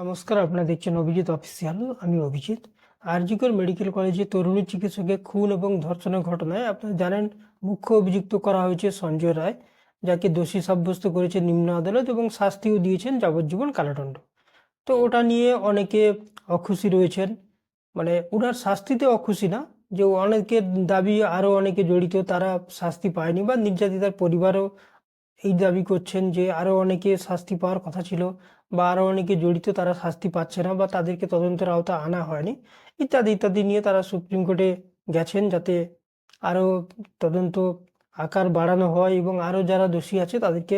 নমস্কার, আপনারা দেখছেন অভিজিৎ অফিসিয়াল। আমি অভিজিৎ। আরজিকর মেডিকেল কলেজে তরুণী চিকিৎসকের খুন এবং ধর্ষণের ঘটনায় আপনারা জানেন মুখ্য অভিযুক্ত করা হয়েছে সঞ্জয় রায়, যাকে দোষী সাব্যস্ত করেছে নিম্ন আদালত এবং শাস্তিও দিয়েছেন যাবজ্জীবন কারাদণ্ড। তো ওটা নিয়ে অনেকে অখুশি রয়েছেন, মানে ওনার শাস্তিতে অখুশি না, যে অনেকের দাবি আরও অনেকে জড়িত তারা শাস্তি পায়নি, বা নির্যাতিতার পরিবারও এই দাবি করছেন যে আরও অনেকে শাস্তি পাওয়ার কথা ছিল, বা আরও অনেকে জড়িত তারা শাস্তি পাচ্ছে না, বা তাদেরকে তদন্তের আওতায় আনা হয়নি, ইত্যাদি ইত্যাদি নিয়ে তারা সুপ্রিম কোর্টে গেছেন, যাতে আরও তদন্ত আকার বাড়ানো হয় এবং আরও যারা দোষী আছে তাদেরকে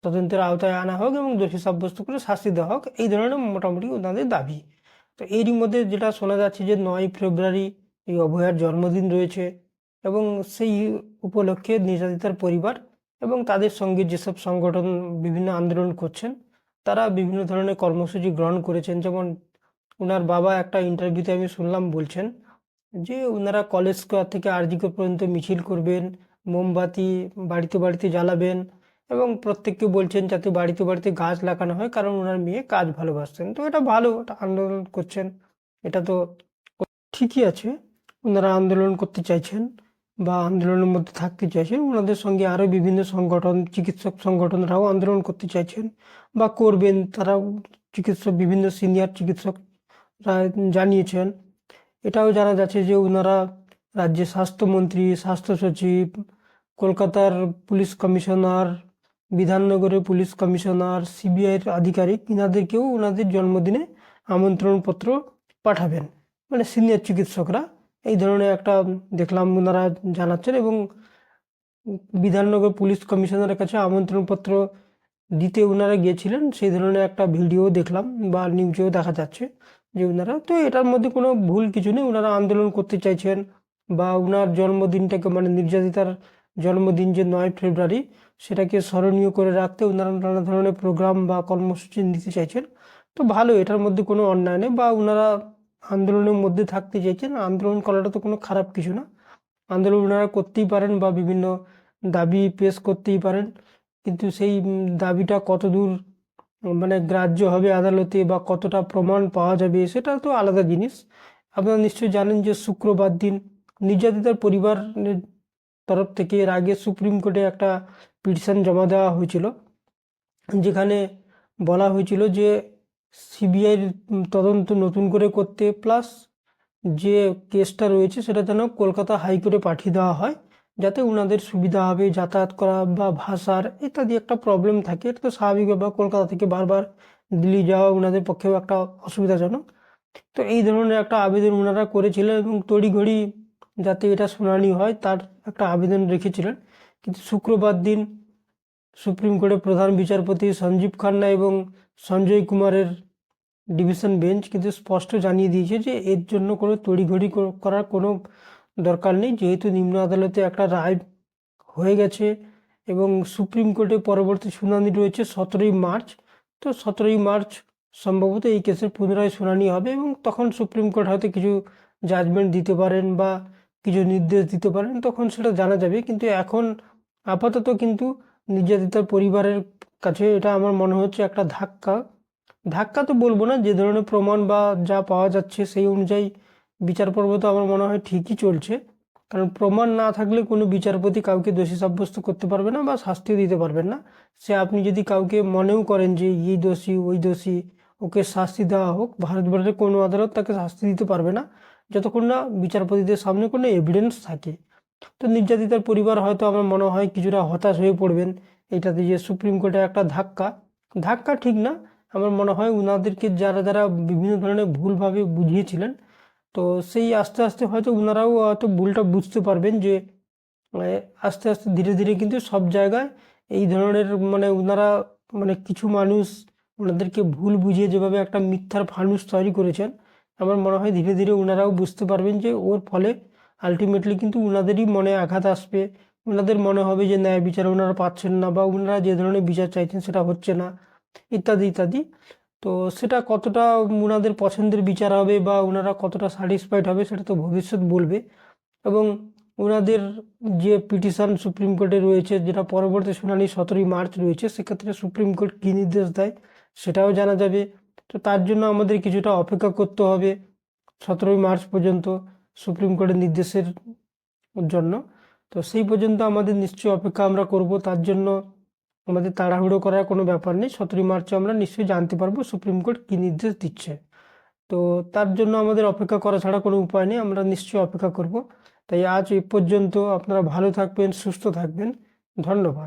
তদন্তের আওতায় আনা হোক এবং দোষী সাব্যস্ত করে শাস্তি দেওয়া হোক, এই ধরনের মোটামুটি ওনাদের দাবি। তো এরই মধ্যে যেটা শোনা যাচ্ছে যে 9 ফেব্রুয়ারি এই অভয়ার জন্মদিন রয়েছে, এবং সেই উপলক্ষে নির্যাতিতার পরিবার এবং তাদের সঙ্গে যেসব সংগঠন বিভিন্ন আন্দোলন করছেন, তারা বিভিন্ন ধরনের কর্মসূচি গ্রহণ করেছেন। যেমন ওনার বাবা একটা ইন্টারভিউতে আমি শুনলাম বলছেন যে ওনারা কলেজ স্কোয়ার থেকে আরজিকর পর্যন্ত মিছিল করবেন, মোমবাতি বাড়িতে বাড়িতে জ্বালাবেন, এবং প্রত্যেককে বলছেন যাতে বাড়িতে বাড়িতে গাছ লাগানো হয়, কারণ ওনার মেয়ে কাজ ভালোবাসতেন। তো এটা ভালো, এটা আন্দোলন করছেন, এটা তো ঠিকই আছে। ওনারা আন্দোলন করতে চাইছেন বা আন্দোলনের মধ্যে থাকতে চাইছেন, ওনাদের সঙ্গে আরও বিভিন্ন সংগঠন, চিকিৎসক সংগঠনরাও আন্দোলন করতে চাইছেন বা করবেন, তারাও চিকিৎসক, বিভিন্ন সিনিয়র চিকিৎসকরা জানিয়েছেন। এটাও জানা যাচ্ছে যে ওনারা রাজ্যের স্বাস্থ্যমন্ত্রী, স্বাস্থ্য সচিব, কলকাতার পুলিশ কমিশনার, বিধাননগরের পুলিশ কমিশনার, সিবিআইয়ের আধিকারিক, ইনাদেরকেও ওনাদের জন্মদিনে আমন্ত্রণপত্র পাঠাবেন, মানে সিনিয়র চিকিৎসকরা। এই ধরনের একটা দেখলাম ওনারা জানাচ্ছেন, এবং বিধাননগর পুলিশ কমিশনারের কাছে আমন্ত্রণপত্র দিতে ওনারা গিয়েছিলেন, সেই ধরনের একটা ভিডিও দেখলাম বা নিউজেও দেখা যাচ্ছে যে ওনারা, তো এটার মধ্যে কোনো ভুল কিছু নেই। ওনারা আন্দোলন করতে চাইছেন বা ওনার জন্মদিনটাকে, মানে নির্যাতিতার জন্মদিন যে 9 ফেব্রুয়ারি, সেটাকে স্মরণীয় করে রাখতে ওনারা নানা ধরনের প্রোগ্রাম বা কর্মসূচি নিতে চাইছেন। তো ভালো, এটার মধ্যে কোনো অন্যায় নেই, বা ওনারা আন্দোলনের মধ্যে থাকতে চাইছেন। আন্দোলন করাটা তো কোনো খারাপ কিছু না, আন্দোলন ওনারা করতেই পারেন বা বিভিন্ন দাবি পেশ করতেই পারেন, কিন্তু সেই দাবিটা কতদূর মানে গ্রাহ্য হবে আদালতে বা কতটা প্রমাণ পাওয়া যাবে সেটা তো আলাদা জিনিস। আপনারা নিশ্চয়ই জানেন যে শুক্রবার দিন নির্যাতিতার পরিবারের তরফ থেকে এর আগে সুপ্রিম কোর্টে একটা পিটিশন জমা দেওয়া হয়েছিল, যেখানে বলা হয়েছিল যে সিবিআইয়ের তদন্ত নতুন করে করতে, প্লাস যে কেসটা রয়েছে সেটা যেন কলকাতা হাইকোর্টে পাঠিয়ে দেওয়া হয়, যাতে ওনাদের সুবিধা হবে যাতায়াত করা বা ভাষার ইত্যাদি একটা প্রবলেম থাকে। এটা তো স্বাভাবিক ব্যাপার, কলকাতা থেকে বারবার দিল্লি যাওয়া ওনাদের পক্ষেও একটা অসুবিধাজনক। তো এই ধরনের একটা আবেদন ওনারা করেছিলেন এবং তড়িঘড়ি যাতে এটা শুনানি হয় তার একটা আবেদন রেখেছিলেন। কিন্তু শুক্রবার দিন সুপ্রিম কোর্টের প্রধান বিচারপতি সঞ্জীব খান্না এবং সঞ্জয় কুমারের ডিভিশন বেঞ্চ কিন্তু স্পষ্ট জানিয়ে দিয়েছে যে এর জন্য কোনো তড়িঘড়ি করার কোনো দরকার নেই, যেহেতু নিম্ন আদালতে একটা রায় হয়ে গেছে এবং সুপ্রিম কোর্টে পরবর্তী শুনানি রয়েছে 17ই মার্চ। তো 17ই মার্চ সম্ভবত এই কেসের পুনরায় শুনানি হবে, এবং তখন সুপ্রিম কোর্ট হয়তো কিছু জাজমেন্ট দিতে পারেন বা কিছু নির্দেশ দিতে পারেন, তখন সেটা জানা যাবে। কিন্তু এখন আপাতত কিন্তু নির্যাতিতার পরিবারের কাছে এটা আমার মনে হচ্ছে একটা ধাক্কা। ধাক্কা তো বলবো না, যে ধরনের প্রমাণ বা যা পাওয়া যাচ্ছে সেই অনুযায়ী বিচার পর্ব তো আমার মনে হয় ঠিকই চলছে, কারণ প্রমাণ না থাকলে কোনো বিচারপতি কাউকে দোষী সাব্যস্ত করতে পারবে না বা শাস্তিও দিতে পারবেন না। সে আপনি যদি কাউকে মনেও করেন যে এই দোষী ওই দোষী, ওকে শাস্তি দেওয়া হোক, ভারতবর্ষের কোনো আদালত তাকে শাস্তি দিতে পারবে না যতক্ষণ না বিচারপতিদের সামনে কোনো এভিডেন্স থাকে। তো নির্যাতিতার পরিবার হয়তো আমার মনে হয় কিছুটা হতাশ হয়ে পড়বেন এটাতে, যে সুপ্রিম কোর্টে একটা ধাক্কা। ধাক্কা ঠিক না, আমার মনে হয় ওনাদেরকে যারা যারা বিভিন্ন ধরনের ভুলভাবে বুঝিয়েছিলেন, তো সেই আস্তে আস্তে হয়তো ওনারাও হয়তো ভুলটা বুঝতে পারবেন যে আস্তে আস্তে ধীরে ধীরে কিন্তু সব জায়গায় এই ধরনের, মানে ওনারা, মানে কিছু মানুষ ওনাদেরকে ভুল বুঝিয়ে যেভাবে একটা মিথ্যার ফানুস তৈরি করেছেন, আমার মনে হয় ধীরে ধীরে ওনারাও বুঝতে পারবেন যে ওর ফলে আলটিমেটলি কিন্তু ওনাদেরই মনে আঘাত আসবে। ওনাদের মনে হবে যে ন্যায় বিচার ওনারা পাচ্ছেন না, বা ওনারা যে ধরনের বিচার চাইছেন সেটা হচ্ছে না, ইত্যাদি ইত্যাদি। তো সেটা কতটা ওনাদের পছন্দের বিচার হবে বা ওনারা কতটা স্যাটিসফাইড হবে সেটা তো ভবিষ্যৎ বলবে। এবং ওনাদের যে পিটিশন সুপ্রিম কোর্টে রয়েছে, যেটা পরবর্তী শুনানি 17ই মার্চ রয়েছে, সেক্ষেত্রে সুপ্রিম কোর্ট কী নির্দেশ দেয় সেটাও জানা যাবে। তো তার জন্য আমাদের কিছুটা অপেক্ষা করতে হবে 17ই মার্চ পর্যন্ত সুপ্রিম কোর্টের নির্দেশের জন্য। তো সেই পর্যন্ত আমাদের নিশ্চয়ই অপেক্ষা আমরা করব। তার জন্য আমাদের তাড়াহুড়ো করার কোনো ব্যাপার নেই। 17ই মার্চে আমরা নিশ্চয়ই জানতে পারবো সুপ্রিম কোর্ট কী নির্দেশ দিচ্ছে। তো তার জন্য আমাদের অপেক্ষা করা ছাড়া কোনো উপায় নেই, আমরা নিশ্চয়ই অপেক্ষা করব। তাই আজ এই পর্যন্ত। আপনারা ভালো থাকবেন, সুস্থ থাকবেন। ধন্যবাদ।